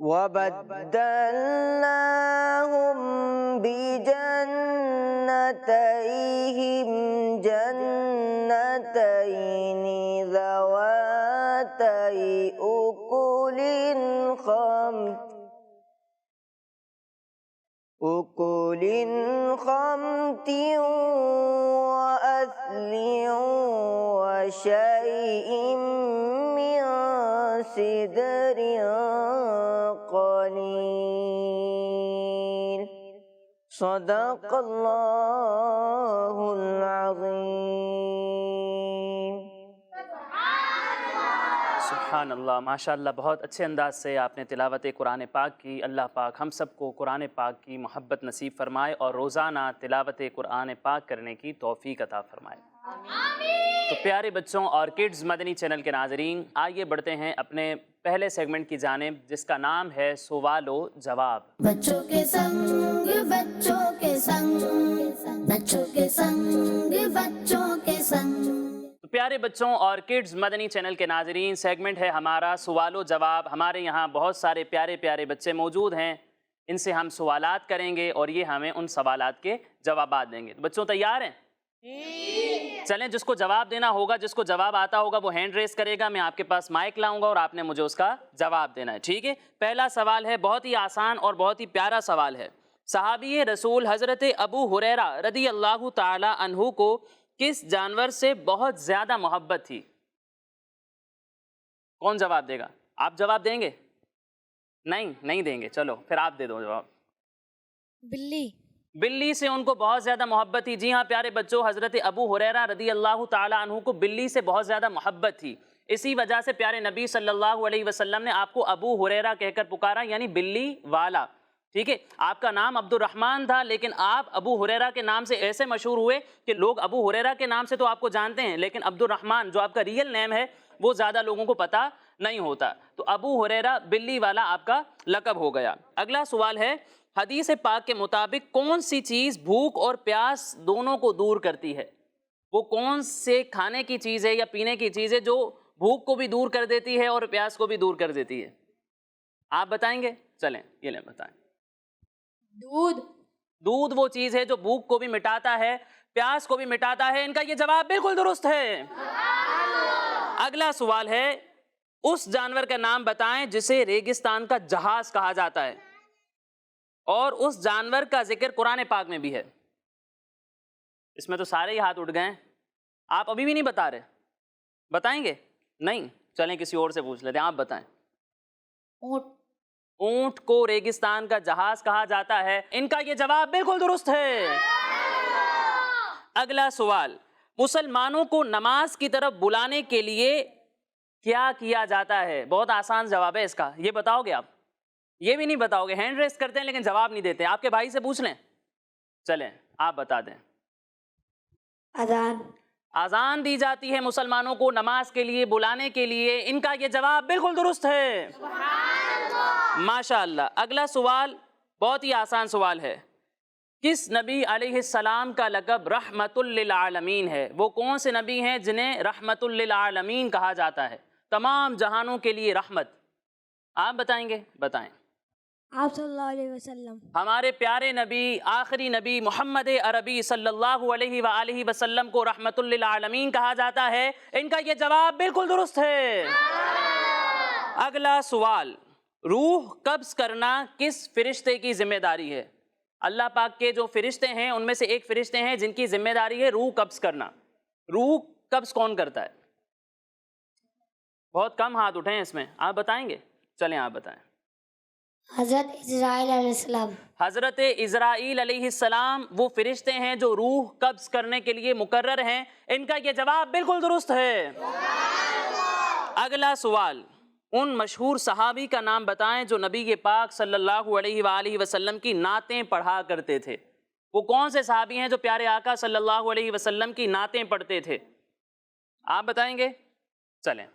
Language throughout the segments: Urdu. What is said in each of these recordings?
وبدلناهم بجنتين جنتين ذواتي أكل خمط وأثل وشيء من سدر قليل صدق اللہ العظیم۔ سبحان اللہ، ماشاءاللہ، بہت اچھے انداز سے آپ نے تلاوت قرآن پاک کی۔ اللہ پاک ہم سب کو قرآن پاک کی محبت نصیب فرمائے اور روزانہ تلاوت قرآن پاک کرنے کی توفیق عطا فرمائے۔ تو پیارے بچوں اور کڈز مدنی چینل کے ناظرین، آئیے بڑھتے ہیں اپنے پہلے سیگمنٹ کی جانب، جس کا نام ہے سوال و جواب۔ بچوں کے سنگ بچوں کے سنگ، بچوں کے سنگ بچوں کے سنگ۔ تو پیارے بچوں اور کڈز مدنی چینل کے ناظرین، سیگمنٹ ہے ہمارا سوال و جواب۔ ہمارے یہاں بہت سارے پیارے پیارے بچے موجود ہیں، ان سے ہم سوالات کریں گے اور یہ ہمیں ان سوالات کے جوابات دیں گے۔ تو بچوں تیار ہیں؟ چلیں، جس کو جواب دینا ہوگا، جس کو جواب آتا ہوگا وہ ہینڈ ریز کرے گا، میں آپ کے پاس مائک لاؤں گا اور آپ نے مجھے اس کا جواب دینا ہے، ٹھیک ہے؟ پہلا سوال ہے، بہت ہی آسان اور بہت ہی پیارا سوال ہے۔ صحابی رسول حضرت ابو ہریرہ رضی اللہ تعالی عنہ کو کس جانور سے بہت زیادہ محبت تھی؟ کون جواب دے گا؟ آپ جواب دیں گے؟ نہیں دیں گے، چلو پھر آپ دے دو جواب۔ بلی۔ بلی سے ان کو بہت زیادہ محبت تھی۔ جی ہاں پیارے بچوں، حضرت ابو ہریرہ رضی اللہ تعالیٰ عنہ کو بلی سے بہت زیادہ محبت تھی، اسی وجہ سے پیارے نبی صلی اللہ علیہ وسلم نے آپ کو ابو ہریرہ کہہ کر پکارا، یعنی بلی والا، ٹھیک ہے؟ آپ کا نام عبد الرحمن تھا، لیکن آپ ابو ہریرہ کے نام سے ایسے مشہور ہوئے کہ لوگ ابو ہریرہ کے نام سے تو آپ کو جانتے ہیں، لیکن عبد الرحمن جو آپ کا ریئل نیم ہے وہ زیادہ لوگوں کو پتہ نہیں ہوتا، تو ابو ہریرہ بلی والا آپ کا لقب ہو گیا۔ اگلا سوال ہے، حدیث پاک کے مطابق کون سی چیز بھوک اور پیاس دونوں کو دور کرتی ہے؟ وہ کون سے کھانے کی چیز ہے یا پینے کی چیز ہے جو بھوک کو بھی دور کر دیتی ہے اور پیاس کو بھی دور کر دیتی ہے؟ آپ بتائیں گے؟ چلیں یہ لیں بتائیں۔ دودھ وہ چیز ہے جو بھوک کو بھی مٹاتا ہے، پیاس کو بھی مٹاتا ہے۔ ان کا یہ جواب بالکل درست ہے۔ اگلا سوال ہے، اس جانور کا نام بتائیں جسے ریگستان کا جہاز کہا جاتا ہے، اور اس جانور کا ذکر قرآن پاک میں بھی ہے۔ اس میں تو سارے ہی ہاتھ اٹھ گئے ہیں، آپ ابھی بھی نہیں بتا رہے، بتائیں گے؟ نہیں، چلیں کسی اور سے پوچھ لیتے ہیں، آپ بتائیں۔ اونٹ کو ریگستان کا جہاز کہا جاتا ہے۔ ان کا یہ جواب بالکل درست ہے۔ اگلا سوال، مسلمانوں کو نماز کی طرف بلانے کے لیے کیا کیا جاتا ہے؟ بہت آسان جواب ہے اس کا، یہ بتاؤ گے آپ؟ یہ بھی نہیں بتاؤ گے، ہینڈ ریس کرتے ہیں لیکن جواب نہیں دیتے، آپ کے بھائی سے پوچھ لیں۔ چلیں آپ بتا دیں۔ اذان دی جاتی ہے مسلمانوں کو نماز کے لیے بلانے کے لیے۔ ان کا یہ جواب بالکل درست ہے۔ ماشاءاللہ۔ اگلا سوال بہت ہی آسان سوال ہے، کس نبی علیہ السلام کا لقب رحمت للعالمین ہے؟ وہ کون سے نبی ہیں جنہیں رحمت للعالمین کہا جاتا ہے، تمام جہانوں کے لیے رحمت؟ آپ بتائیں گے؟ بتائیں۔ آپ صلی اللہ علیہ وسلم۔ ہمارے پیارے نبی، آخری نبی محمد عربی صلی اللہ علیہ وآلہ وسلم کو رحمت للعالمین کہا جاتا ہے۔ ان کا یہ جواب بالکل درست ہے۔ اگلا سوال، روح قبض کرنا کس فرشتے کی ذمہ داری ہے؟ اللہ پاک کے جو فرشتے ہیں ان میں سے ایک فرشتے ہیں جن کی ذمہ داری ہے روح قبض کرنا۔ روح قبض کون کرتا ہے؟ بہت کم ہاتھ اٹھے ہیں اس میں، آپ بتائیں گے؟ چلیں آپ بتائیں۔ حضرت اسرائیل علیہ السلام۔ حضرت اسرائیل علیہ السلام وہ فرشتے ہیں جو روح قبض کرنے کے لیے مقرر ہیں۔ ان کا یہ جواب بالکل درست ہے۔ اگلا سوال، ان مشہور صحابی کا نام بتائیں جو نبی پاک صلی اللہ علیہ وآلہ وسلم کی نعتیں پڑھا کرتے تھے۔ وہ کون سے صحابی ہیں جو پیارے آقا صلی اللہ علیہ وسلم کی نعتیں پڑھتے تھے؟ آپ بتائیں گے؟ چلیں۔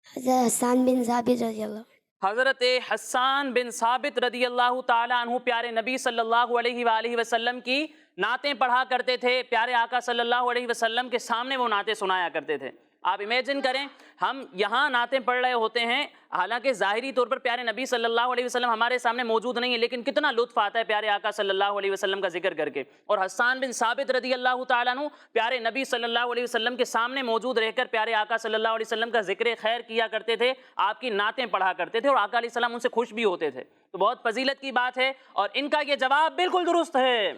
حضرت حسان بن ثابت رضی اللہ۔ حضرت حسان بن ثابت رضی اللہ تعالیٰ عنہ پیارے نبی صلی اللہ علیہ وآلہ وسلم کی نعتیں پڑھا کرتے تھے، پیارے آقا صلی اللہ علیہ وسلم کے سامنے وہ نعتیں سنایا کرتے تھے۔ آپ امیجن کریں ہم یہاں نعتیں پڑھ رہے ہوتے ہیں، حالانکہ ظاہری طور پر پیارے نبی صلی اللہ علیہ وسلم ہمارے سامنے موجود نہیں ہے، لیکن کتنا لطف آتا ہے پیارے آقا صلی اللہ علیہ وسلم کا ذکر کر کے. اور حسان بن ثابت رضی اللہ تعالیٰ عنہ پیارے نبی صلی اللہ علیہ وسلم کے سامنے موجود رہ کر پیارے آقا صلی اللہ علیہ وسلم کا ذکر خیر کیا کرتے تھے، آپ کی نعتیں پڑھا کرتے تھے، اور آقا علیہ السلام ان سے خوش بھی ہوتے تھے. تو بہت فضیلت کی بات ہے، اور ان کا یہ جواب بالکل درست ہے.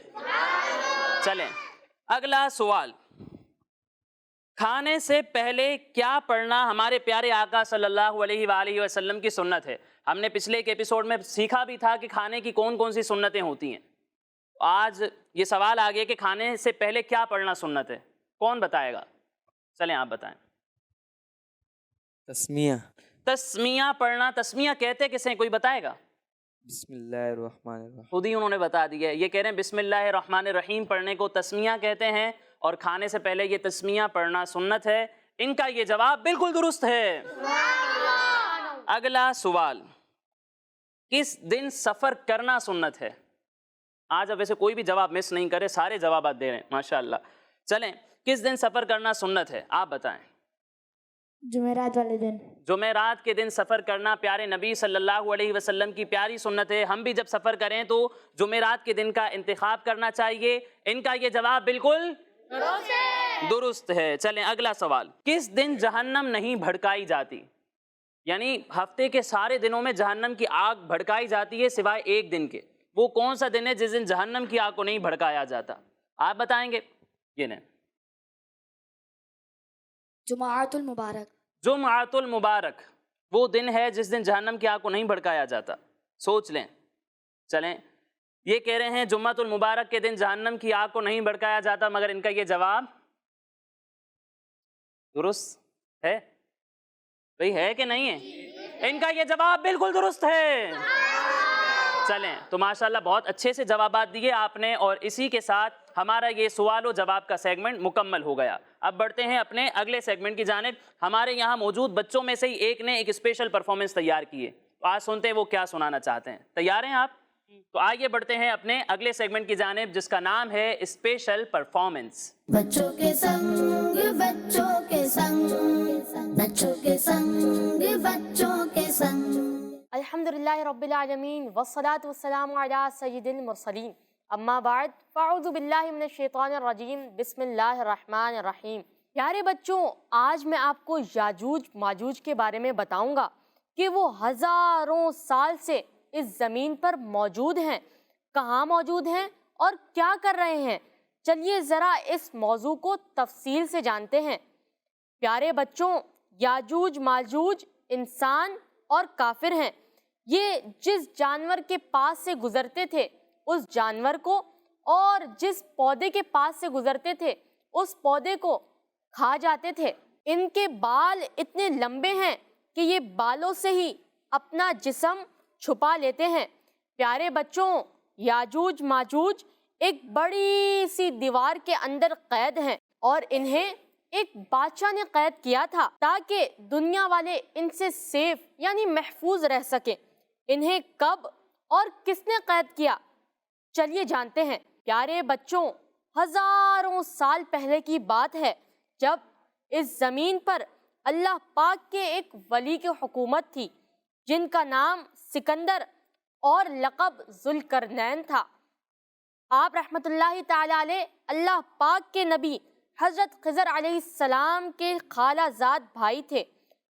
چلیں اگلا سوال، کھانے سے پہلے کیا پڑھنا ہمارے پیارے آقا صلی اللہ علیہ وآلہ وسلم کی سنت ہے؟ ہم نے پچھلے ایک ایپیسوڈ میں سیکھا بھی تھا کہ کھانے کی کون کون سی سنتیں ہوتی ہیں. آج یہ سوال آ گیا کہ کھانے سے پہلے کیا پڑھنا سنت ہے، کون بتائے گا؟ چلیں آپ بتائیں. تسمیہ. تسمیہ پڑھنا. تسمیہ کہتے کسے، کوئی بتائے گا؟ بسم اللہ الرحمن الرحیم. خود ہی انہوں نے بتا دیا ہے. یہ کہہ رہے ہیں بسم اللہ الرحمن الرحیم پڑھنے کو تسمیہ کہتے ہیں، اور کھانے سے پہلے یہ تسمیہ پڑھنا سنت ہے. ان کا یہ جواب بالکل درست ہے. اگلا سوال، کس دن سفر کرنا سنت ہے؟ آج اب ویسے کوئی بھی جواب مس نہیں کرے، سارے جوابات دے رہے ہیں ماشاءاللہ. چلیں کس دن سفر کرنا سنت ہے، آپ بتائیں. جمعرات والے دن. جمعرات کے دن سفر کرنا پیارے نبی صلی اللہ علیہ وسلم کی پیاری سنت ہے. ہم بھی جب سفر کریں تو جمعرات کے دن کا انتخاب کرنا چاہیے. ان کا یہ جواب بالکل درست ہے. چلیں اگلا سوال، کس دن جہنم نہیں بھڑکائی جاتی؟ یعنی ہفتے کے سارے دنوں میں جہنم کی آگ بھڑکائی جاتی ہے سوائے ایک دن کے. وہ کون سا دن ہے جس دن جہنم کی آگ کو نہیں بھڑکایا جاتا؟ آپ بتائیں گے. یہ نہیں، جمعۃ المبارک. جمعۃ المبارک وہ دن ہے جس دن جہنم کی آگ کو نہیں بھڑکایا جاتا. سوچ لیں. چلیں یہ کہہ رہے ہیں جمعۃ المبارک کے دن جہنم کی آگ کو نہیں بھڑکایا جاتا، مگر ان کا یہ جواب درست ہے. بھئی ہے کہ نہیں ہے؟ ان کا یہ جواب بالکل درست ہے. چلیں تو ماشاءاللہ بہت اچھے سے جوابات دیے آپ نے، اور اسی کے ساتھ ہمارا یہ سوال و جواب کا سیگمنٹ مکمل ہو گیا. اب بڑھتے ہیں اپنے اگلے سیگمنٹ کی جانب. ہمارے یہاں موجود بچوں میں سے ہی ایک نے ایک اسپیشل پرفارمنس تیار کی ہے. آج سنتے ہیں وہ کیا سنانا چاہتے ہیں. تیار ہیں آپ؟ تو آئیے بڑھتے ہیں اپنے اگلے سیگمنٹ کی جانب جس کا نام ہے اسپیشل پرفارمنس. بچوں کے سنگ بچوں کے سنگ، بچوں کے سنگ بچوں کے سنگ. الحمدللہ رب العالمین والصلاة والسلام علی سید المرسلین، اما بعد فاعوذ باللہ من الشیطان الرجیم، بسم اللہ الرحمن الرحیم. پیارے بچوں، آج میں آپ کو یاجوج ماجوج کے بارے میں بتاؤں گا کہ وہ ہزاروں سال سے اس زمین پر موجود ہیں. کہاں موجود ہیں اور کیا کر رہے ہیں؟ چلیے ذرا اس موضوع کو تفصیل سے جانتے ہیں. پیارے بچوں، یاجوج ماجوج انسان اور کافر ہیں. یہ جس جانور کے پاس سے گزرتے تھے اس جانور کو، اور جس پودے کے پاس سے گزرتے تھے اس پودے کو کھا جاتے تھے. ان کے بال اتنے لمبے ہیں کہ یہ بالوں سے ہی اپنا جسم چھپا لیتے ہیں. پیارے بچوں، یاجوج ماجوج ایک بڑی سی دیوار کے اندر قید ہیں، اور انہیں ایک بادشاہ نے قید کیا تھا تاکہ دنیا والے ان سے سیف یعنی محفوظ رہ سکیں. انہیں کب اور کس نے قید کیا؟ چلیے جانتے ہیں. پیارے بچوں، ہزاروں سال پہلے کی بات ہے جب اس زمین پر اللہ پاک کے ایک ولی کی حکومت تھی جن کا نام سکندر اور لقب ذوالقرنین تھا. آپ رحمت اللہ تعالی علیہ اللہ پاک کے نبی حضرت خضر علیہ السلام کے خالہ زاد بھائی تھے.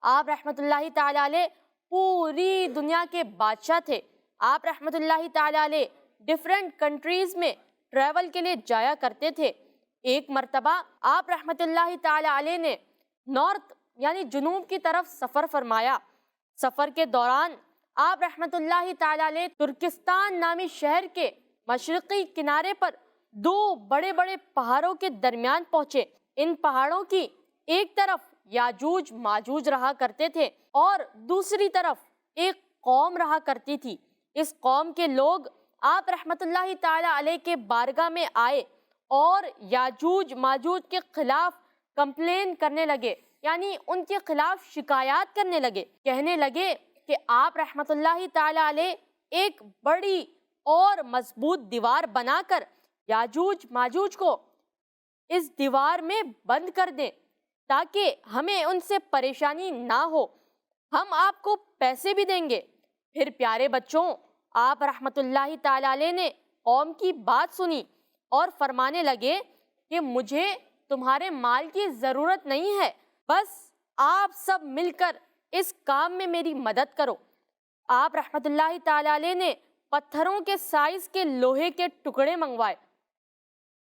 آپ رحمت اللہ تعالی علیہ پوری دنیا کے بادشاہ تھے. آپ رحمت اللہ تعالی علیہ ڈیفرنٹ کنٹریز میں ٹریول کے لیے جایا کرتے تھے. ایک مرتبہ آپ رحمت اللہ تعالی علیہ نے نارتھ یعنی جنوب کی طرف سفر فرمایا. سفر کے دوران آپ رحمت اللہ تعالی علیہ ترکستان نامی شہر کے مشرقی کنارے پر دو بڑے بڑے پہاڑوں کے درمیان پہنچے. ان پہاڑوں کی ایک طرف یاجوج ماجوج رہا کرتے تھے اور دوسری طرف ایک قوم رہا کرتی تھی. اس قوم کے لوگ آپ رحمت اللہ تعالی علیہ کے بارگاہ میں آئے اور یاجوج ماجوج کے خلاف کمپلین کرنے لگے، یعنی ان کے خلاف شکایات کرنے لگے. کہنے لگے کہ آپ رحمت اللہ تعالی علیہ ایک بڑی اور مضبوط دیوار بنا کر یاجوج ماجوج کو اس دیوار میں بند کر دیں تاکہ ہمیں ان سے پریشانی نہ ہو، ہم آپ کو پیسے بھی دیں گے۔ پھر پیارے بچوں، آپ رحمت اللہ تعالی علیہ نے قوم کی بات سنی اور فرمانے لگے کہ مجھے تمہارے مال کی ضرورت نہیں ہے، بس آپ سب مل کر اس کام میں میری مدد کرو۔ آپ رحمت اللہ تعالی علیہ نے پتھروں کے سائز کے لوہے کے ٹکڑے منگوائے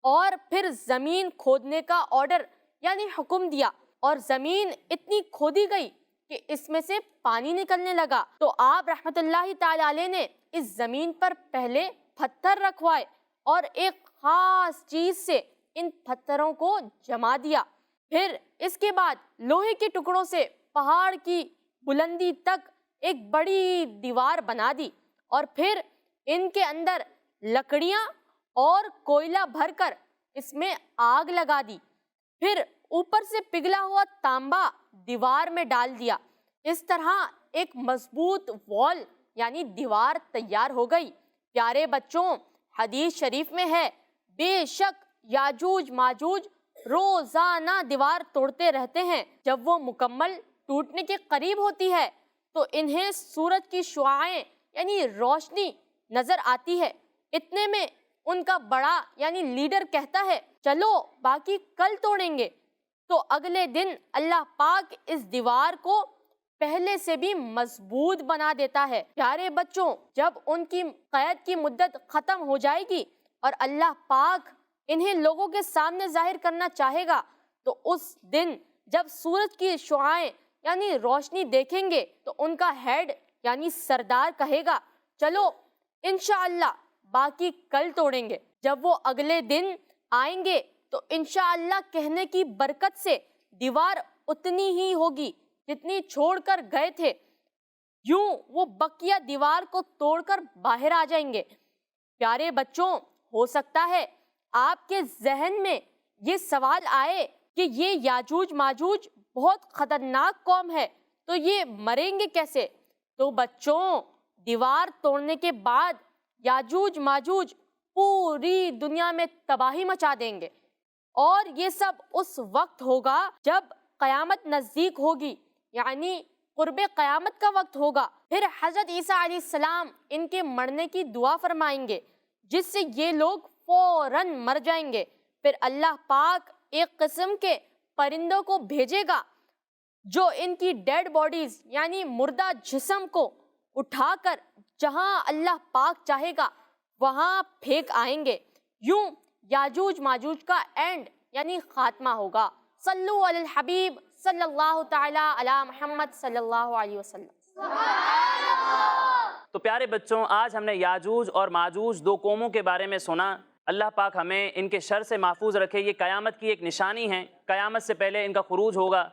اور پھر زمین کھودنے کا آرڈر یعنی حکم دیا، اور زمین اتنی کھودی گئی کہ اس میں سے پانی نکلنے لگا۔ تو آپ رحمت اللہ تعالی علیہ نے اس زمین پر پہلے پتھر رکھوائے اور ایک خاص چیز سے ان پتھروں کو جما دیا، پھر اس کے بعد لوہے کے ٹکڑوں سے پہاڑ کی بلندی تک ایک بڑی دیوار بنا دی، اور پھر ان کے اندر لکڑیاں اور کوئلہ بھر کر اس میں آگ لگا دی، پھر اوپر سے پگھلا ہوا تانبا دیوار میں ڈال دیا۔ اس طرح ایک مضبوط وال یعنی دیوار تیار ہو گئی۔ پیارے بچوں، حدیث شریف میں ہے بے شک یاجوج ماجوج روزانہ دیوار توڑتے رہتے ہیں، جب وہ مکمل ٹوٹنے کے قریب ہوتی ہے تو انہیں سورج کی شعاعیں یعنی روشنی نظر آتی ہے۔ اتنے میں ان کا بڑا یعنی لیڈر کہتا ہے چلو باقی کل توڑیں گے، تو اگلے دن اللہ پاک اس دیوار کو پہلے سے بھی مضبوط بنا دیتا ہے۔ پیارے بچوں، جب ان کی قید کی مدت ختم ہو جائے گی اور اللہ پاک انہیں لوگوں کے سامنے ظاہر کرنا چاہے گا، تو اس دن جب سورج کی شعاعیں یعنی روشنی دیکھیں گے تو ان کا ہیڈ یعنی سردار کہے گا چلو انشاءاللہ باقی کل توڑیں گے۔ جب وہ اگلے دن آئیں گے تو انشاءاللہ کہنے کی برکت سے دیوار اتنی ہی ہوگی جتنی چھوڑ کر گئے تھے، یوں وہ بقیہ دیوار کو توڑ کر باہر آ جائیں گے۔ پیارے بچوں، ہو سکتا ہے آپ کے ذہن میں یہ سوال آئے کہ یہ یاجوج ماجوج بہت خطرناک قوم ہے، تو یہ مریں گے کیسے؟ تو بچوں، دیوار توڑنے کے بعد یاجوج ماجوج پوری دنیا میں تباہی مچا دیں گے، اور یہ سب اس وقت ہوگا جب قیامت نزدیک ہوگی، یعنی قرب قیامت کا وقت ہوگا۔ پھر حضرت عیسیٰ علیہ السلام ان کے مرنے کی دعا فرمائیں گے، جس سے یہ لوگ فوراً مر جائیں گے۔ پھر اللہ پاک ایک قسم کے پرندوں کو بھیجے گا جو ان کی ڈیڈ باڈیز یعنی مردہ جسم کو اٹھا کر جہاں اللہ پاک چاہے گا وہاں پھینک آئیں گے۔ یوں یاجوج ماجوج کا اینڈ یعنی خاتمہ ہوگا۔ صلو علی الحبیب صلی اللہ تعالی علی محمد صلی اللہ علیہ وسلم۔ تو پیارے بچوں، آج ہم نے یاجوج اور ماجوج دو قوموں کے بارے میں سنا۔ اللہ پاک ہمیں ان کے شر سے محفوظ رکھے۔ یہ قیامت کی ایک نشانی ہے، قیامت سے پہلے ان کا خروج ہوگا۔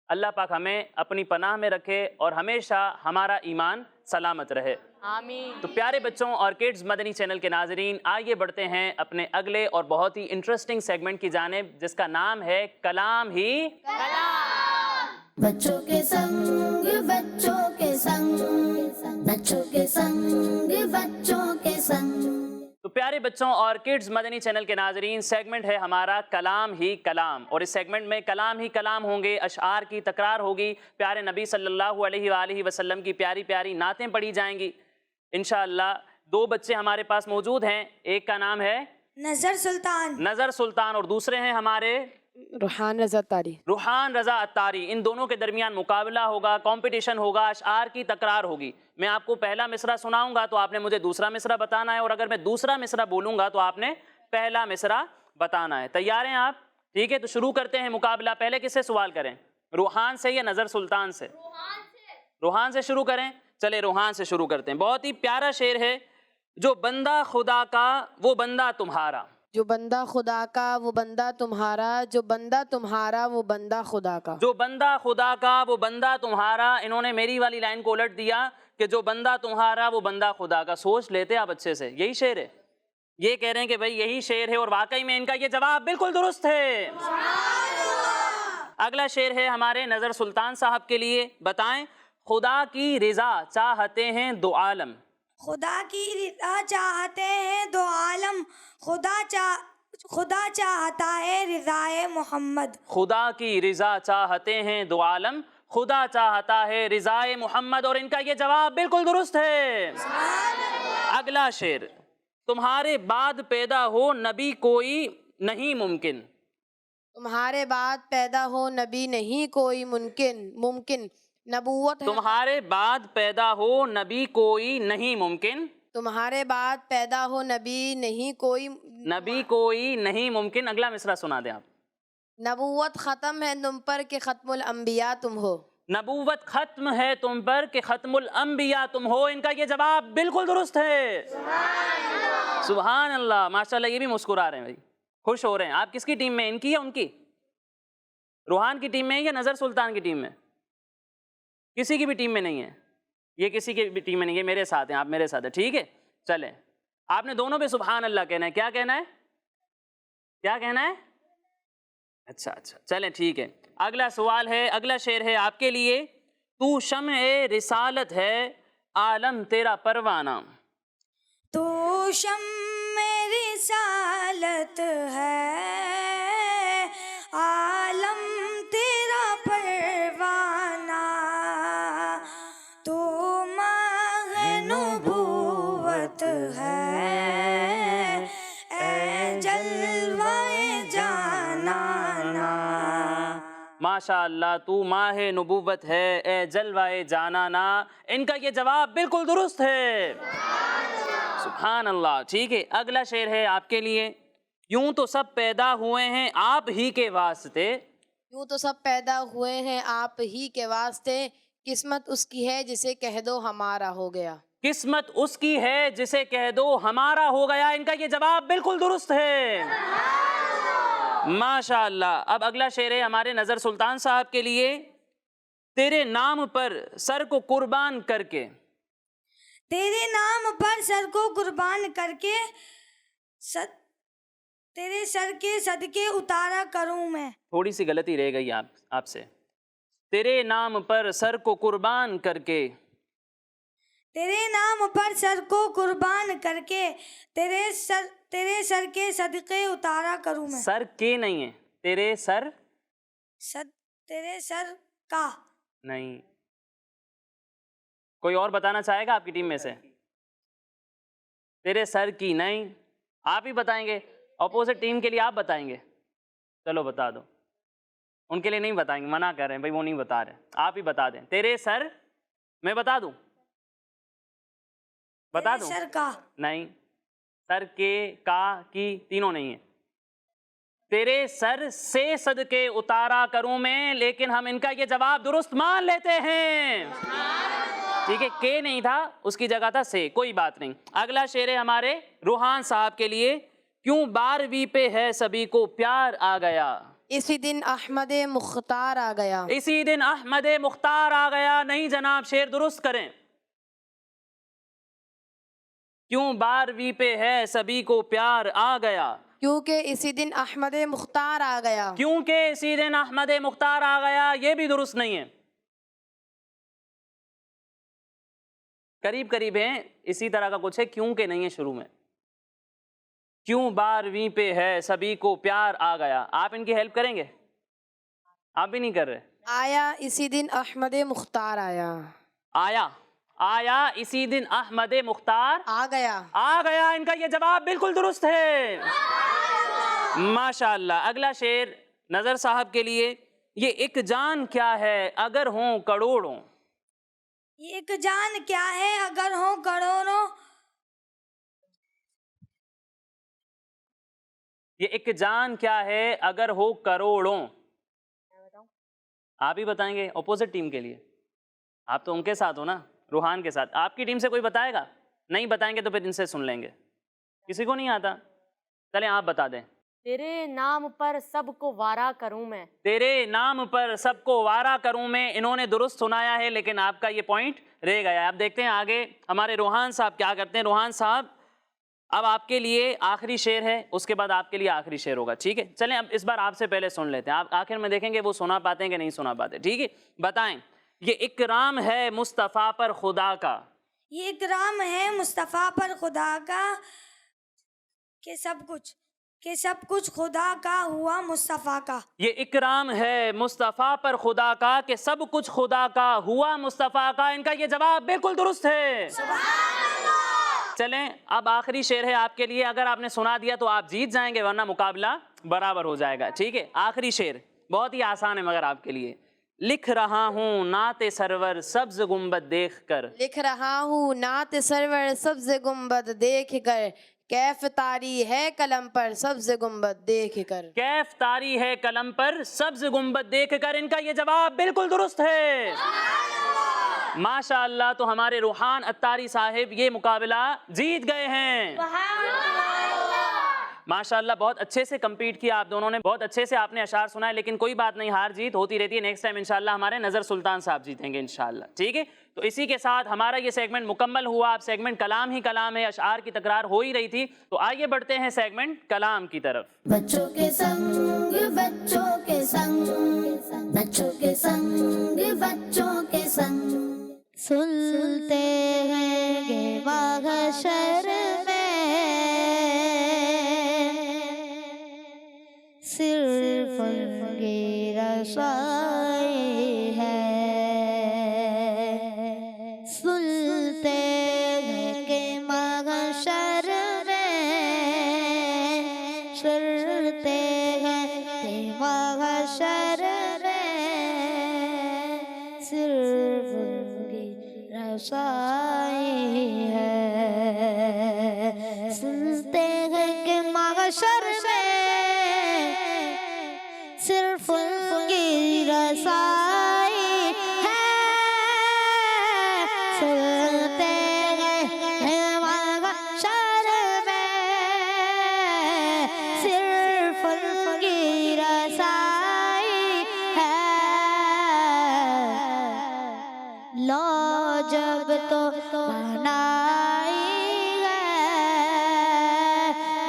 اللہ پاک ہمیں اپنی پناہ میں رکھے اور ہمیشہ ہمارا ایمان سلامت رہے، آمین۔ تو پیارے بچوں اور کڈز مدنی چینل کے ناظرین، آئیے بڑھتے ہیں اپنے اگلے اور بہت ہی انٹرسٹنگ سیگمنٹ کی جانب، جس کا نام ہے کلام ہی بچوں کے سنگ بچوں کے سنگ، بچوں کے سنگ بچوں کے سنگ۔ تو پیارے بچوں اور کڈز مدنی چینل کے ناظرین، سیگمنٹ ہے ہمارا کلام ہی کلام، اور اس سیگمنٹ میں کلام ہی کلام ہوں گے، اشعار کی تکرار ہوگی، پیارے نبی صلی اللہ علیہ وآلہ وسلم کی پیاری پیاری نعتیں پڑھی جائیں گی انشاءاللہ۔ دو بچے ہمارے پاس موجود ہیں، ایک کا نام ہے نظر سلطان اور دوسرے ہیں ہمارے روحان رضا تاری۔ روحان رضا اتاری۔ ان دونوں کے درمیان مقابلہ ہوگا، کمپٹیشن ہوگا، اشعار کی تکرار ہوگی۔ میں آپ کو پہلا مصرع سناؤں گا تو آپ نے مجھے دوسرا مصرع بتانا ہے، اور اگر میں دوسرا مصرع بولوں گا تو آپ نے پہلا مصرع بتانا ہے۔ تیار ہیں آپ؟ ٹھیک ہے، تو شروع کرتے ہیں مقابلہ۔ پہلے کس سے سوال کریں، روحان سے یا نظر سلطان سے؟ روحان سے شروع کریں۔ چلے روحان سے شروع کرتے ہیں۔ بہت ہی پیارا شعر ہے، جو بندہ خدا کا وہ بندہ تمہارا، جو بندہ خدا کا وہ بندہ تمہارا، جو بندہ تمہارا وہ بندہ خدا کا، جو بندہ خدا کا وہ بندہ تمہارا۔ انہوں نے میری والی لائن کو الٹ دیا کہ جو بندہ تمہارا وہ بندہ خدا کا۔ سوچ لیتے آپ اچھے سے، یہی شعر ہے؟ یہ کہہ رہے ہیں کہ بھائی یہی شعر ہے، اور واقعی میں ان کا یہ جواب بالکل درست ہے۔ اگلا شعر ہے ہمارے نظر سلطان صاحب کے لیے، بتائیں۔ خدا کی رضا چاہتے ہیں دو عالم، خدا کی رضا چاہتے ہیں دو عالم، خدا چاہتا ہے رضائے محمد. خدا کی رضا چاہتے ہیں دو عالم، خدا چاہتا ہے رضائے محمد، اور ان کا یہ جواب بالکل درست ہے. اگلا شعر، تمہارے بعد پیدا ہو نبی کوئی نہیں ممکن. تمہارے بعد پیدا ہو نبی نہیں کوئی ممکن نبوت ہے. تمہارے بعد پیدا ہو نبی کوئی نہیں ممکن. تمہارے بعد پیدا ہو نبی کوئی نہیں ممکن. اگلا مصرع سنا دیں آپ. نبوت ختم ہے تم پر کہ ختم الانبیاء تم ہو. نبوت ختم ہے تم پر کہ ختم الانبیاء تم ہو. ان کا یہ جواب بالکل درست ہے. سبحان اللہ. ماشاءاللہ یہ بھی مسکرا رہے ہیں بھائی، خوش ہو رہے ہیں. آپ کس کی ٹیم میں، ان کی یا ان کی؟ روحان کی ٹیم میں یا نظر سلطان کی ٹیم میں؟ کسی کی بھی ٹیم میں نہیں ہے. یہ کسی کی بھی ٹیم میں نہیں ہے، میرے ساتھ ہیں، آپ میرے ساتھ ہیں. ٹھیک ہے چلیں، آپ نے دونوں پہ سبحان اللہ کہنا ہے. کیا کہنا ہے؟ کیا کہنا ہے؟ اچھا چلیں ٹھیک ہے. اگلا سوال ہے، اگلا شعر ہے آپ کے لیے. تو شمع رسالت ہے عالم تیرا پروانہ. تو شمع رسالت ہے عالم تیرا پروانہ، تو ماہ نبوت ہے اے جلوہ جانانا. ماشاء اللہ، تو ماہ نبوت ہے اے جلوہ جانانا. ان کا یہ جواب بالکل درست ہے. سبحان اللہ. ٹھیک ہے اگلا شعر ہے آپ کے لیے. یوں تو سب پیدا ہوئے ہیں آپ ہی کے واسطے. یوں تو سب پیدا ہوئے ہیں آپ ہی کے واسطے، قسمت اس کی ہے جسے کہہ دو ہمارا ہو گیا. قسمت اس کی ہے جسے کہہ دو ہمارا ہو گیا. ان کا یہ جواب بالکل درست ہے. ماشاء اللہ. اب اگلا شعر ہے ہمارے نظر سلطان صاحب کے لیے. تیرے نام پر سر کو قربان کر کے. تیرے نام پر سر کو قربان کر کے تیرے سر کے صدقے اتارا کروں میں. تھوڑی سی غلطی رہ گئی آپ سے. تیرے نام پر سر کو قربان کر کے. تیرے نام پر سر کو قربان کر کے تیرے سر کے صدقے اتارا کروں میں. سر کے نہیں ہے، تیرے سر کا نہیں. کوئی اور بتانا چاہے گا آپ کی ٹیم میں سے؟ تیرے سر کی نہیں، آپ ہی بتائیں گے. اپوزٹ ٹیم کے لیے آپ بتائیں گے. چلو بتا دو. ان کے لیے نہیں بتائیں گے، منع کر رہے ہیں بھائی، وہ نہیں بتا رہے. آپ ہی بتا دیں. تیرے سر، میں بتا دوں؟ بتا دوں؟ سر کا نہیں. سر کے، کا، کی تینوں نہیں ہیں. تیرے سر سے صدقے اتارا کروں میں. لیکن ہم ان کا یہ جواب درست مان لیتے ہیں. ٹھیک ہے، کے نہیں تھا، اس کی جگہ تھا سے. کوئی بات نہیں. اگلا شعر ہے ہمارے روحان صاحب کے لیے. کیوں 12ویں پہ ہے سبھی کو پیار آ گیا. اسی دن احمد مختار آ گیا. اسی دن احمد مختار آ گیا. نہیں جناب، شعر درست کریں. کیوں 12ویں پہ ہے سبھی کو پیار آ گیا. کیونکہ اسی دن احمد مختار آ گیا. کیونکہ اسی دن احمد مختار آ گیا. یہ بھی درست نہیں ہے. قریب قریب ہیں، اسی طرح کا کچھ ہے. کیونکہ نہیں ہے شروع میں. کیوں 12ویں پہ ہے سبھی کو پیار آ گیا. آپ ان کی ہیلپ کریں گے؟ آپ بھی نہیں کر رہے. آیا اسی دن احمد مختار آیا. آیا اسی دن احمد مختار آ گیا. ان کا یہ جواب بالکل درست ہے. ماشاءاللہ. اگلا شعر نظر صاحب کے لیے. یہ ایک جان کیا ہے اگر ہوں کروڑوں. یہ ایک جان کیا ہے اگر ہوں کروڑوں. یہ ایک جان کیا ہے اگر ہو کروڑوں. آپ ہی بتائیں گے اپوزٹ ٹیم کے لیے. آپ تو ان کے ساتھ ہو نا، روحان کے ساتھ. آپ کی ٹیم سے کوئی بتائے گا؟ نہیں بتائیں گے تو پھر ان سے سن لیں گے. کسی کو نہیں آتا؟ چلیں آپ بتا دیں. تیرے نام پر سب کو وارا کروں میں. تیرے نام پر سب کو وارا کروں میں. انہوں نے درست سنایا ہے لیکن آپ کا یہ پوائنٹ رہ گیا ہے. اب دیکھتے ہیں آگے ہمارے روحان صاحب کیا کرتے ہیں. روحان صاحب اب آپ کے لیے آخری شعر ہے، اس کے بعد آپ کے لیے آخری شعر ہوگا. ٹھیک ہے چلیں اب اس بار آپ سے پہلے سن لیتے ہیں. آپ آخر میں دیکھیں گے وہ سنا پاتے ہیں کہ نہیں سنا پاتے. ٹھیک ہے بتائیں. یہ اکرام ہے مصطفیٰ پر خدا کا. یہ اکرام ہے مصطفیٰ پر خدا کا کہ سب کہ سب کچھ خدا کا ہوا مصطفیٰ کا. یہ اکرام ہے مصطفیٰ پر خدا کا کہ سب کچھ خدا کا ہوا مصطفیٰ کا. ان کا یہ جواب بالکل درست ہے. چلیں اب آخری شعر ہے آپ کے لیے. اگر آپ نے سنا دیا تو آپ جیت جائیں گے ورنہ مقابلہ برابر ہو جائے گا. ٹھیک ہے, آخری شعر بہت ہی آسان ہے مگر آپ کے لیے. لکھ رہا ہوں نعت سرور سبز گنبد دیکھ کر, لکھ رہا ہوں نعت سرور سبز گنبد دیکھ کر, کیف طاری ہے قلم پر سبز گنبد دیکھ کر. کیف طاری ہے قلم پر سبز گنبد دیکھ کر. ان کا یہ جواب بالکل درست ہے. ماشاءاللہ. تو ہمارے روحان اتاری صاحب یہ مقابلہ جیت گئے ہیں. ماشاءاللہ بہت اچھے سے کمپیٹ کیا آپ دونوں نے, بہت اچھے سے آپ نے اشعار سنائے. لیکن کوئی بات نہیں, ہار جیت ہوتی رہتی ہے. نیکسٹ ٹائم انشاءاللہ ہمارے نظر سلطان صاحب جیتیں گے انشاءاللہ. ٹھیک ہے, تو اسی کے ساتھ ہمارا یہ سیگمنٹ مکمل ہوا. اب سیگمنٹ کلام ہی کلام ہے, اشعار کی تکرار ہو ہی رہی تھی. تو آئیے بڑھتے ہیں سیگمنٹ کلام کی طرف. بچوں کے سنگ بچوں کے سنگ, بچوں کے سنگ بچوں کے سنگ, سنتے ہیں کہ محشر میں صرف ان کی رسائی ہے. سنتے ہیں کہ محشر میں, سنتے ہیں کہ محشر میں صرف ان کی رسائی ہے. سنتے ہیں کہ محشر میں صرف ان کی رسائی ہے. سنتے ہیں محشر میں صرف ان کی رسائی ہے. لو جب تو بنائی ہے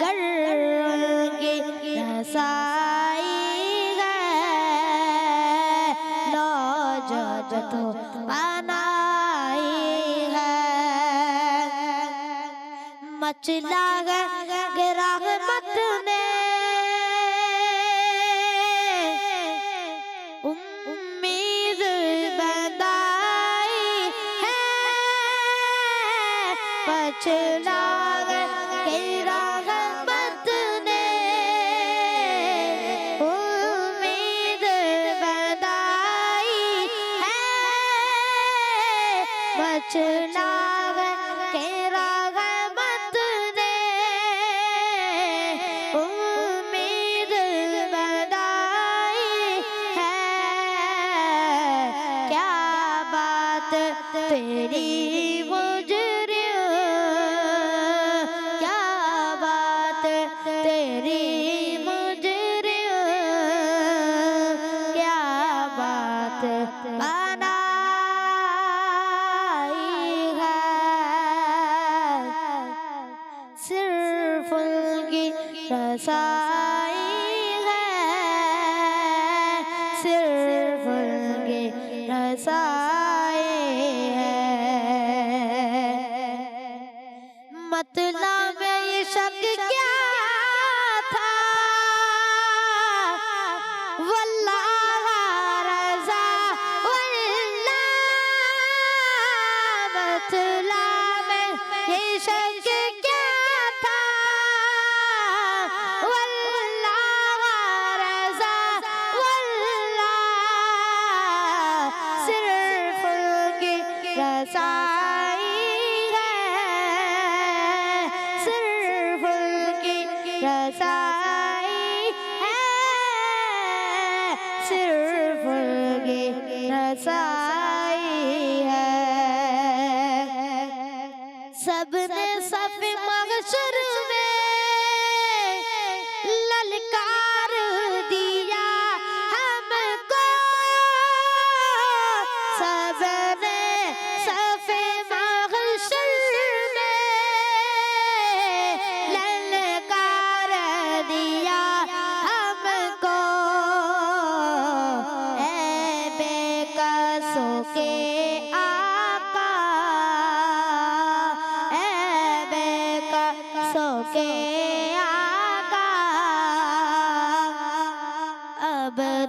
گر ان کی رسائی ہے. لو جب تو بنائی ہے مچلا ہے رحمت نے امید بندائی ہے. مچلا ہے رحمت نے امید بندائی ہے. مچلا ہے رحمت نے امید بندائی ہے. کیا بات تیری مجرم, کیا بات تیری مجرم, کیا بات بنائی ہے. صرف ان کی رسائی ہے, صرف ان کی رسائی ہے. مطلب یہ شک کیا تھا واللہ رضا واللہ. مطلب یہ شک کیا تھا واللہ رضا واللہ. صرف ان کی رسائی ہے, صرف ان کی رسائی ہے, صرف ان کی رسائی ہے. سب نے صف محشر میں للکار دیا ہم کو. سب نے صف محشر میں للکار دیا ہم کو. اے بے قصوں کے آقا, اے بے قصوں کے آقا,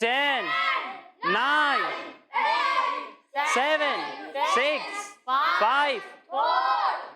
10 9 7 6 5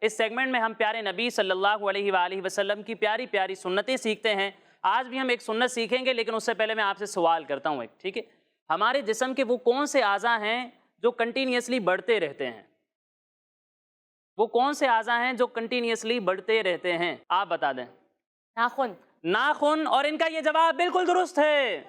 اس سیگمنٹ میں ہم پیارے نبی صلی اللہ علیہ وآلہ وسلم کی پیاری پیاری سنتیں سیکھتے ہیں۔ آج بھی ہم ایک سنت سیکھیں گے، لیکن اس سے پہلے میں آپ سے سوال کرتا ہوں ایک، ٹھیک ہے؟ ہمارے جسم کے وہ کون سے اعضاء ہیں جو کنٹینیوسلی بڑھتے رہتے ہیں؟ وہ کون سے اعضاء ہیں جو کنٹینیوسلی بڑھتے رہتے ہیں؟ آپ بتا دیں۔ ناخن۔ ناخن، اور ان کا یہ جواب بالکل درست ہے۔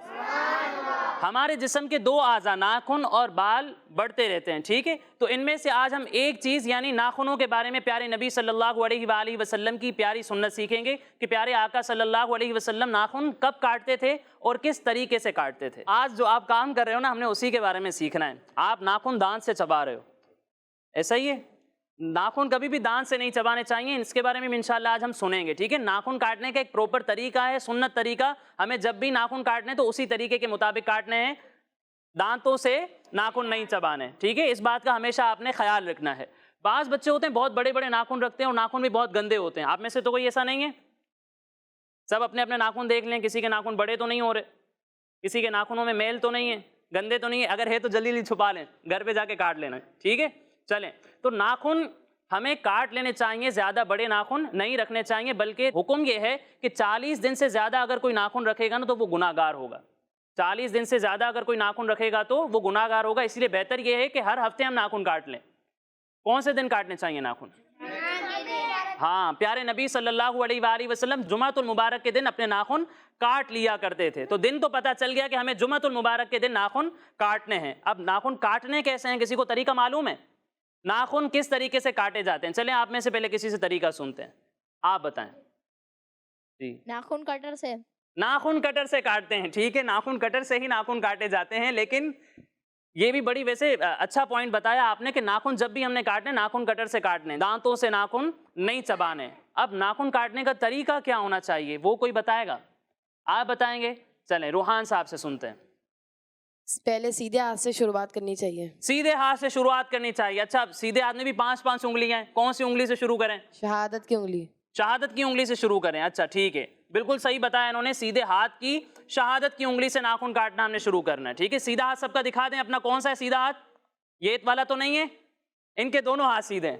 ہمارے جسم کے دو اعضاء ناخن اور بال بڑھتے رہتے ہیں، ٹھیک ہے؟ تو ان میں سے آج ہم ایک چیز یعنی ناخنوں کے بارے میں پیارے نبی صلی اللہ علیہ وآلہ وسلم کی پیاری سنت سیکھیں گے کہ پیارے آقا صلی اللہ علیہ وسلم ناخن کب کاٹتے تھے اور کس طریقے سے کاٹتے تھے۔ آج جو آپ کام کر رہے ہو نا، ہم نے اسی کے بارے میں سیکھنا ہے۔ آپ ناخن دانت سے چبا رہے ہو، ایسا ہی ہے؟ ناخن کبھی بھی دانت سے نہیں چبانے چاہیے، اس کے بارے میں انشاءاللہ آج ہم سنیں گے، ٹھیک ہے؟ ناخن کاٹنے کا ایک پروپر طریقہ ہے، سنت طریقہ۔ ہمیں جب بھی ناخن کاٹنے تو اسی طریقے کے مطابق کاٹنے ہیں، دانتوں سے ناخن نہیں چبانے، ٹھیک ہے؟ اس بات کا ہمیشہ آپ نے خیال رکھنا ہے۔ بعض بچے ہوتے ہیں بہت بڑے بڑے ناخن رکھتے ہیں اور ناخن بھی بہت گندے ہوتے ہیں۔ آپ میں سے تو کوئی ایسا نہیں ہے؟ سب اپنے اپنے ناخن دیکھ لیں، کسی کے ناخن بڑے تو نہیں ہو رہے، کسی کے ناخنوں میں میل تو نہیں ہے، گندے تو نہیں ہے، اگر ہے تو جلدی جلدی چھپا لیں، گھر پہ جا کے کاٹ لینا، ٹھیک ہے؟ چلیں، تو ناخن ہمیں کاٹ لینے چاہیے، زیادہ بڑے ناخن نہیں رکھنے چاہیے، بلکہ حکم یہ ہے کہ 40 دن سے زیادہ اگر کوئی ناخن رکھے گا نا تو وہ گناہ گار ہوگا۔ 40 دن سے زیادہ اگر کوئی ناخن رکھے گا تو وہ گناہ گار ہوگا، اس لیے بہتر یہ ہے کہ ہر ہفتے ہم ناخن کاٹ لیں۔ کون سے دن کاٹنے چاہیے ناخن؟ ہاں، پیارے نبی صلی اللہ علیہ وآلہ وسلم جمعۃ المبارک کے دن اپنے ناخن کاٹ لیا کرتے تھے۔ تو دن تو پتہ چل گیا کہ ہمیں جمعۃ المبارک کے دن ناخن کاٹنے ہیں۔ اب ناخن کاٹنے کیسے ہیں، کسی کو طریقہ معلوم ہے؟ ناخن کس طریقے سے کاٹے جاتے ہیں؟ چلیں آپ میں سے پہلے کسی سے طریقہ سنتے ہیں، آپ بتائیں۔ جی، ناخن کٹر سے۔ ناخن کٹر سے کاٹتے ہیں، ٹھیک ہے؟ ناخن کٹر سے ہی ناخن کاٹے جاتے ہیں، لیکن یہ بھی بڑی ویسے اچھا پوائنٹ بتایا آپ نے کہ ناخن جب بھی ہم نے کاٹنے ناخن کٹر سے کاٹنے، دانتوں سے ناخن نہیں چبانے۔ اب ناخن کاٹنے کا طریقہ کیا ہونا چاہیے وہ کوئی بتائے گا؟ آپ بتائیں گے؟ چلیں روحان صاحب سے سنتے ہیں۔ پہلے سیدھے ہاتھ سے شروعات کرنی چاہیے۔ سیدھے ہاتھ سے شروعات کرنی چاہیے۔ اچھا، سیدھے ہاتھ میں بھی 5 انگلیاں ہیں، کون سی انگلی سے شروع کریں؟ شہادت کی انگلی۔ شہادت کی انگلی سے شروع کریں، اچھا ٹھیک ہے، بالکل صحیح بتایا انہوں نے۔ سیدھے ہاتھ کی شہادت کی انگلی سے ناخن کاٹنا ہم نے شروع کرنا ہے، ٹھیک ہے؟ سیدھا ہاتھ سب کا دکھا دیں اپنا، کون سا ہے سیدھا ہاتھ؟ یہ والا تو نہیں ہے، ان کے دونوں ہاتھ سیدھے ہیں۔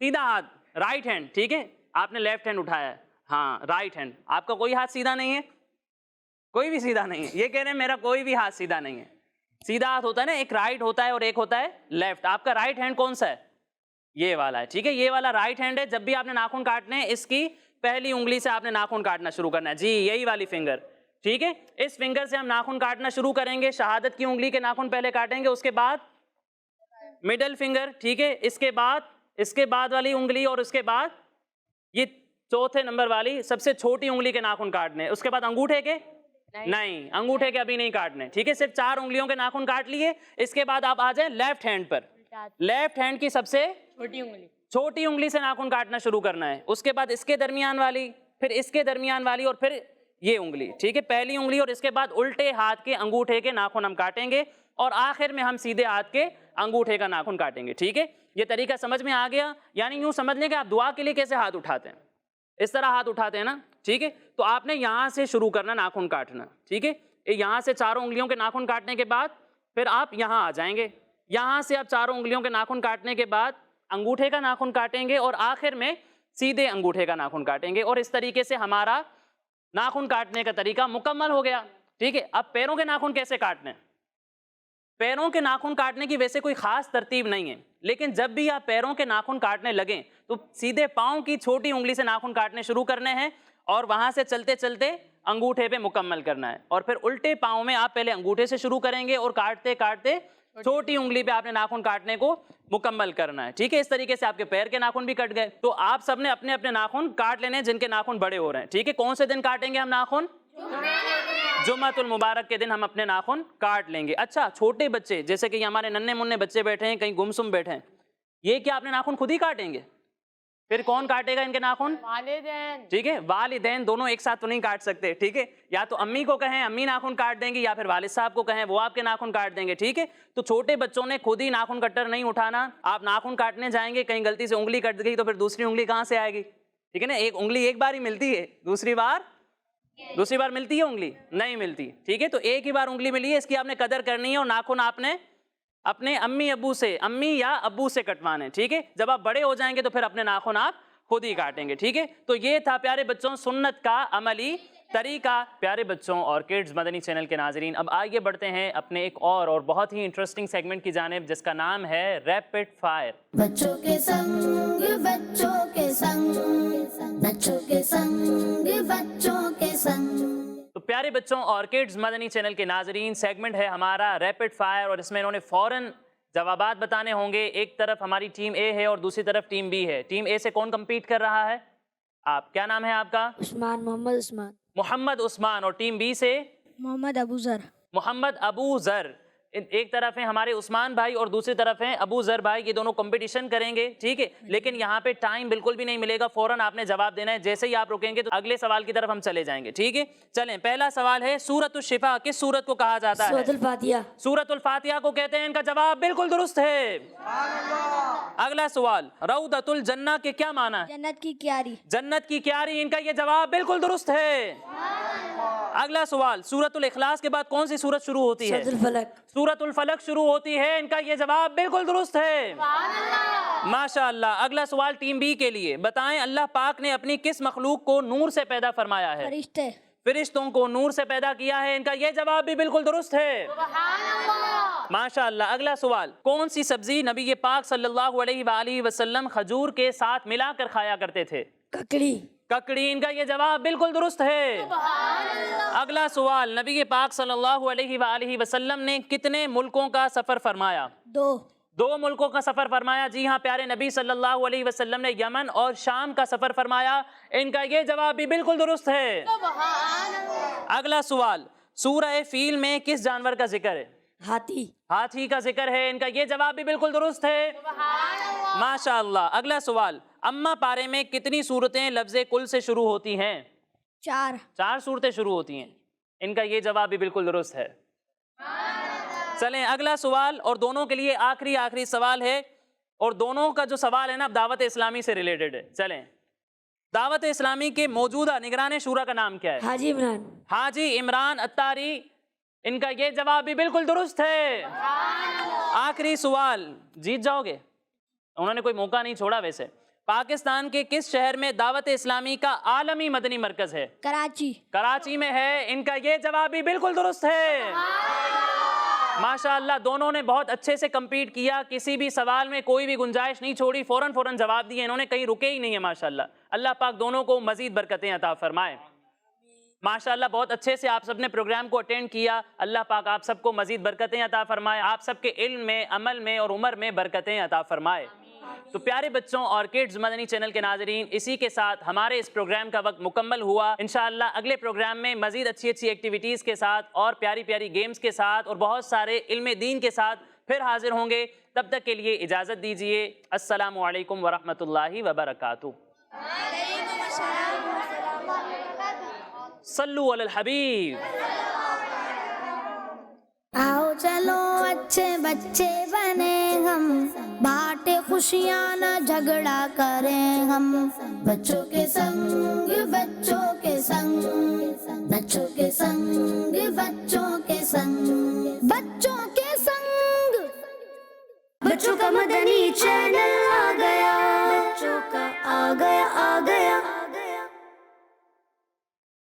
سیدھا ہاتھ رائٹ ہینڈ، ٹھیک ہے؟ آپ نے لیفٹ ہینڈ اٹھایا ہے، ہاں رائٹ ہینڈ۔ آپ کا کوئی ہاتھ سیدھا نہیں ہے؟ کوئی بھی سیدھا نہیں ہے؟ یہ کہہ رہے ہیں میرا کوئی بھی ہاتھ سیدھا نہیں ہے۔ سیدھا ہاتھ ہوتا ہے نا، ایک رائٹ ہوتا ہے اور ایک ہوتا ہے لیفٹ۔ آپ کا رائٹ ہینڈ کون سا ہے؟ یہ والا ہے، ٹھیک ہے؟ یہ والا رائٹ ہینڈ ہے۔ جب بھی آپ نے ناخن کاٹنے ہیں اس کی پہلی انگلی سے آپ نے ناخن کاٹنا شروع کرنا ہے، جی یہی والی فنگر، ٹھیک ہے؟ اس فنگر سے ہم ناخن کاٹنا شروع کریں گے۔ شہادت کی انگلی کے ناخن پہلے کاٹیں گے، اس کے بعد مڈل فنگر، ٹھیک ہے؟ اس کے بعد والی انگلی، اور اس کے بعد یہ چوتھے نمبر والی سب سے چھوٹی انگلی کے ناخن کاٹنے۔ اس کے بعد انگوٹھے کے نہیں، انگوٹھے کے ابھی نہیں کاٹنے، ٹھیک ہے؟ صرف 4 انگلیوں کے ناخن کاٹ لیے۔ اس کے بعد آپ آ جائیں لیفٹ ہینڈ پر، لیفٹ ہینڈ کی سب سے چھوٹی انگلی سے ناخن کاٹنا شروع کرنا ہے۔ اس کے بعد اس کے درمیان والی، پھر اس کے درمیان والی، اور پھر یہ انگلی، ٹھیک ہے؟ پہلی انگلی اور اس کے بعد الٹے ہاتھ کے انگوٹھے کے ناخن ہم کاٹیں گے، اور آخر میں ہم سیدھے ہاتھ کے انگوٹھے کا ناخن کاٹیں گے، ٹھیک ہے؟ یہ طریقہ سمجھ میں آ گیا؟ یعنی یوں سمجھ لیں کہ آپ دعا کے لیے کیسے ہاتھ اٹھاتے ہیں، اس طرح ہاتھ اٹھاتے ہیں نا، ٹھیک ہے؟ تو آپ نے یہاں سے شروع کرنا ناخن کاٹنا، ٹھیک ہے؟ یہاں سے 4 انگلیوں کے ناخن کاٹنے کے بعد پھر آپ یہاں آ جائیں گے، یہاں سے آپ 4 انگلیوں کے ناخن کاٹنے کے بعد انگوٹھے کا ناخن کاٹیں گے، اور آخر میں سیدھے انگوٹھے کا ناخن کاٹیں گے، اور اس طریقے سے ہمارا ناخن کاٹنے کا طریقہ مکمل ہو گیا، ٹھیک ہے؟ اب پیروں کے ناخن کیسے کاٹنے؟ پیروں کے ناخن کاٹنے کی ویسے کوئی خاص ترتیب نہیں ہے، لیکن جب بھی آپ پیروں کے ناخن کاٹنے لگیں تو سیدھے پاؤں کی چھوٹی انگلی سے ناخن کاٹنے شروع کرنے ہیں، اور وہاں سے چلتے چلتے انگوٹھے پہ مکمل کرنا ہے، اور پھر الٹے پاؤں میں آپ پہلے انگوٹھے سے شروع کریں گے اور کاٹتے کاٹتے چھوٹی انگلی پہ آپ نے ناخن کاٹنے کو مکمل کرنا ہے، ٹھیک ہے؟ اس طریقے سے آپ کے پیر کے ناخن بھی کٹ گئے۔ تو آپ سب نے اپنے اپنے ناخن کاٹ لینے جن کے ناخن بڑے ہو رہے ہیں، ٹھیک ہے؟ کون سے دن کاٹیں گے ہم ناخن؟ جمعۃ المبارک کے دن ہم اپنے ناخن کاٹ لیں گے۔ اچھا، چھوٹے بچے جیسے کہ یہ ہمارے ننھے منھے بچے بیٹھے ہیں، کہیں گمسم بیٹھے ہیں، یہ کیا اپنے ناخن خود ہی کاٹیں گے؟ پھر کون کاٹے گا ان کے ناخن؟ والدین، ٹھیک ہے؟ والدین دونوں ایک ساتھ تو نہیں کاٹ سکتے، ٹھیک ہے؟ یا تو امی کو کہیں امی ناخن کاٹ دیں گی، یا پھر والد صاحب کو کہیں وہ آپ کے ناخن کاٹ دیں گے، ٹھیک ہے؟ تو چھوٹے بچوں نے خود ہی ناخن کٹر نہیں اٹھانا۔ آپ ناخن کاٹنے جائیں گے، کہیں غلطی سے انگلی کٹ گئی تو پھر دوسری انگلی کہاں سے آئے گی؟ ٹھیک ہے نا؟ ایک انگلی ایک بار ہی ملتی ہے، دوسری بار دوسری بار ملتی ہے انگلی؟ نہیں ملتی. ٹھیک ہے, تو ایک ہی بار انگلی ملی ہے, اس کی آپ نے قدر کرنی ہے, اور ناخن آپ نے اپنے امی یا ابو سے کٹوانے. ٹھیک ہے, جب آپ بڑے ہو جائیں گے تو پھر اپنے ناخن آپ خود ہی کاٹیں گے. ٹھیک ہے, تو یہ تھا پیارے بچوں سنت کا عملی طریقہ. پیارے بچوں اور کڈز مدنی چینل کے ناظرین, اب آگے بڑھتے ہیں اپنے ایک اور بہت ہی انٹرسٹنگ سیگمنٹ کی جانب, جس کا نام ہے ریپڈ فائر. بچوں کے سنگ بچوں کے سنگ بچوں کے سنگ بچوں کے سنگ. تو پیارے بچوں اور کڈز مدنی چینل کے ناظرین, سیگمنٹ ہے ہمارا ریپڈ فائر, اور اس میں انہوں نے فوراً جوابات بتانے ہوں گے. ایک طرف ہماری ٹیم اے ہے اور دوسری طرف ٹیم بی ہے. ٹیم اے سے کون کمپیٹ کر رہا ہے؟ آپ, کیا نام ہے آپ کا؟ عثمان, محمد عثمان. محمد عثمان. اور ٹیم بی سے محمد ابو ذر. محمد ابو ذر. ایک طرف ہیں ہمارے عثمان بھائی اور دوسری طرف ہیں ابو ذر بھائی, یہ دونوں کمپٹیشن کریں گے. ٹھیک ہے, لیکن یہاں پہ ٹائم بالکل بھی نہیں ملے گا, فوراً آپ نے جواب دینا ہے. جیسے ہی آپ رکیں گے تو اگلے سوال کی طرف ہم چلے جائیں گے. ٹھیک ہے, چلیں, پہلا سوال ہے سورۃ الشفا کس سورت کو کہا جاتا ہے؟ سورۃ الفاتحہ. سورۃ الفاتحہ کو کہتے ہیں. ان کا جواب بالکل درست ہے. اگلا سوال, روضۃ الجنہ کے کیا معنی ہے؟ جنت کی کیاری. جنت کی کیاری. ان کا یہ جواب بالکل درست ہے. اگلا سوال, سورۃ الاخلاص کے بعد کون سی سورت شروع ہوتی ہے؟ سورۃ الفلق. سورۃ الفلق شروع ہوتی ہے. ان کا یہ جواب بالکل درست ہے. ماشاءاللہ. اگلا سوال ٹیم بی کے لیے, بتائیں اللہ پاک نے اپنی کس مخلوق کو نور سے پیدا فرمایا ہے؟ فرشتے. فرشتوں کو نور سے پیدا کیا ہے. ان کا یہ جواب بھی بالکل درست ہے. ماشاءاللہ. اگلا سوال, کون سی سبزی نبی پاک صلی اللہ علیہ وآلہ وسلم کھجور کے ساتھ ملا کر کھایا کرتے تھے؟ ککڑی. ککڑی. ان کا یہ جواب بالکل درست ہے. اگلا سوال, نبی پاک صلی اللہ علیہ وآلہ وسلم نے کتنے ملکوں کا سفر فرمایا؟ 2 ملکوں کا سفر فرمایا. جی ہاں, پیارے نبی صلی اللہ علیہ وسلم نے یمن اور شام کا سفر فرمایا. ان کا یہ جواب بھی بالکل درست ہے. اگلا سوال, سورہ فیل میں کس جانور کا ذکر ہے؟ ہاتھی. ہاتھی کا ذکر ہے. ان کا یہ جواب بھی بالکل درست ہے. ماشاءاللہ. اگلا سوال, اما پارے میں کتنی صورتیں لفظ کل سے شروع ہوتی ہیں؟ 4 صورتیں شروع ہوتی ہیں. ان کا یہ جواب بھی بالکل درست ہے. چلیں اگلا سوال, اور دونوں کے لیے آخری سوال ہے, اور دونوں کا جو سوال ہے نا دعوت اسلامی سے ریلیٹڈ ہے. چلیں, دعوت اسلامی کے موجودہ نگران شورا کا نام کیا ہے؟ حاجی عمران. حاجی عمران اتاری. ان کا یہ جواب بھی بالکل درست ہے. آخری سوال, جیت جاؤ گے, انہوں نے کوئی موقع نہیں چھوڑا. ویسے پاکستان کے کس شہر میں دعوت اسلامی کا عالمی مدنی مرکز ہے؟ کراچی. کراچی میں ہے. ان کا یہ جواب بھی بالکل درست ہے. ماشاءاللہ. دونوں نے بہت اچھے سے کمپیٹ کیا, کسی بھی سوال میں کوئی بھی گنجائش نہیں چھوڑی, فوراً جواب دیے. انہوں نے کہیں رکے ہی نہیں ہے. ماشاءاللہ. اللہ پاک دونوں کو مزید برکتیں عطا فرمائے. ماشاءاللہ بہت اچھے سے آپ سب نے پروگرام کو اٹینڈ کیا. اللہ پاک آپ سب کو مزید برکتیں عطا فرمائے, آپ سب کے علم میں, عمل میں اور عمر میں برکتیں عطا فرمائے. تو پیارے بچوں اور کڈز مدنی چینل کے ناظرین, اسی کے ساتھ ہمارے اس پروگرام کا وقت مکمل ہوا. انشاءاللہ اگلے پروگرام میں مزید اچھی ایکٹیویٹیز کے ساتھ اور پیاری گیمز کے ساتھ اور بہت سارے علم دین کے ساتھ پھر حاضر ہوں گے. تب تک کے لیے اجازت دیجیے. السلام علیکم ورحمۃ اللہ وبرکاتہ. صلو علی الحبیب. آؤ چلو اچھے بچے بنے ہم, بانٹے خوشیاں نہ جھگڑا کریں ہم. بچوں کے سنگ بچوں کے سنگ بچوں کے سنگ بچوں کے سنگ بچوں